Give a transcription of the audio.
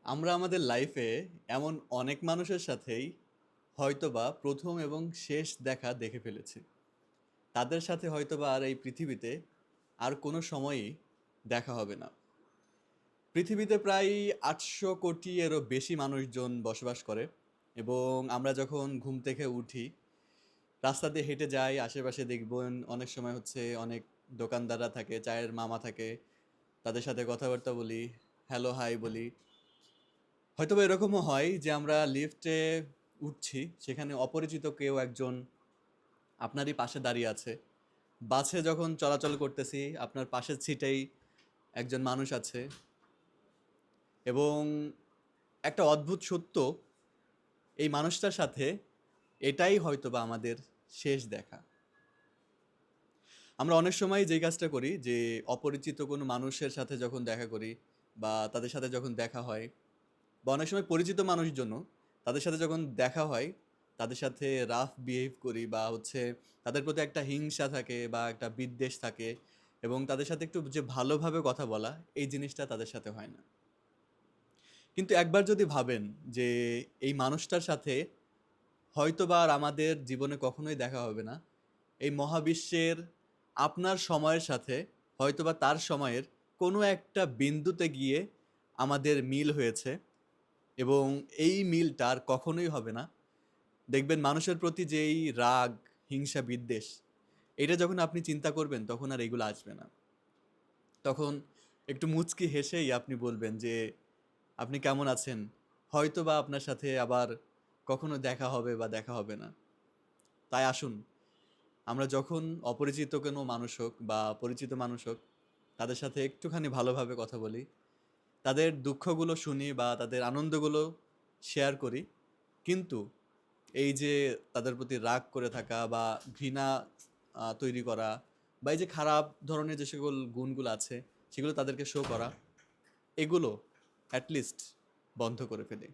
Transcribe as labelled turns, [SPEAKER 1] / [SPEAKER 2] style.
[SPEAKER 1] আমরা আমাদের লাইফে এমন অনেক মানুষের সাথেই হয়তোবা প্রথম এবং শেষ দেখা দেখে ফেলেছি। তাদের সাথে হয়তোবা আর এই পৃথিবীতে আর কোনো সময়ই দেখা হবে না। পৃথিবীতে প্রায় ৮০০ কোটি এরও বেশি মানুষজন বসবাস করে এবং আমরা যখন ঘুম থেকে উঠি, রাস্তা দিয়ে হেঁটে যাই, আশেপাশে দেখবেন অনেক সময় হচ্ছে অনেক দোকানদাররা থাকে, চায়ের মামা থাকে, তাদের সাথে কথাবার্তা বলি, হ্যালো হাই বলি। হয়তোবা এরকমও হয় যে আমরা লিফটে উঠছি, সেখানে অপরিচিত কেউ একজন আপনারই পাশে দাঁড়িয়ে আছে। বাসে যখন চলাচল করতেছি, আপনার পাশের সিটেই একজন মানুষ আছে এবং একটা অদ্ভুত সত্য, এই মানুষটার সাথে এটাই হয়তোবা আমাদের শেষ দেখা। আমরা অনেক সময় যেই কাজটা করি যে অপরিচিত কোনো মানুষের সাথে যখন দেখা করি বা তাদের সাথে যখন দেখা হয় বা অনেক সময় পরিচিত মানুষজনও তাদের সাথে যখন দেখা হয়, তাদের সাথে রাফ বিহেভ করি বা হচ্ছে তাদের প্রতি একটা হিংসা থাকে বা একটা বিদ্বেষ থাকে এবং তাদের সাথে একটু যে ভালোভাবে কথা বলা, এই জিনিসটা তাদের সাথে হয় না। কিন্তু একবার যদি ভাবেন যে এই মানুষটার সাথে হয়তোবা আর আমাদের জীবনে কখনোই দেখা হবে না, এই মহাবিশ্বের আপনার সময়ের সাথে হয়তোবা তার সময়ের কোনো একটা বিন্দুতে গিয়ে আমাদের মিল হয়েছে এবং এই মিলটা আর কখনোই হবে না। দেখবেন মানুষের প্রতি যেই রাগ, হিংসা, বিদ্বেষ, এটা যখন আপনি চিন্তা করবেন তখন আর এগুলো আসবে না। তখন একটু মুচকি হেসেই আপনি বলবেন যে আপনি কেমন আছেন? হয়তোবা আপনার সাথে আবার কখনো দেখা হবে বা দেখা হবে না। তাই আসুন, আমরা যখন অপরিচিত কোনো মানুষ হোক বা পরিচিত মানুষ হোক, তাদের সাথে একটুখানি ভালোভাবে কথা বলি। তাদের দুঃখগুলো শুনি বা তাদের আনন্দগুলো শেয়ার করি। কিন্তু এই যে তাদের প্রতি রাগ করে থাকা বা ঘৃণা তৈরি করা বা এই যে খারাপ ধরনের যে সকল গুণগুলো আছে, সেগুলো তাদেরকে শো করা, এগুলো অ্যাট লিস্ট বন্ধ করে ফেলি।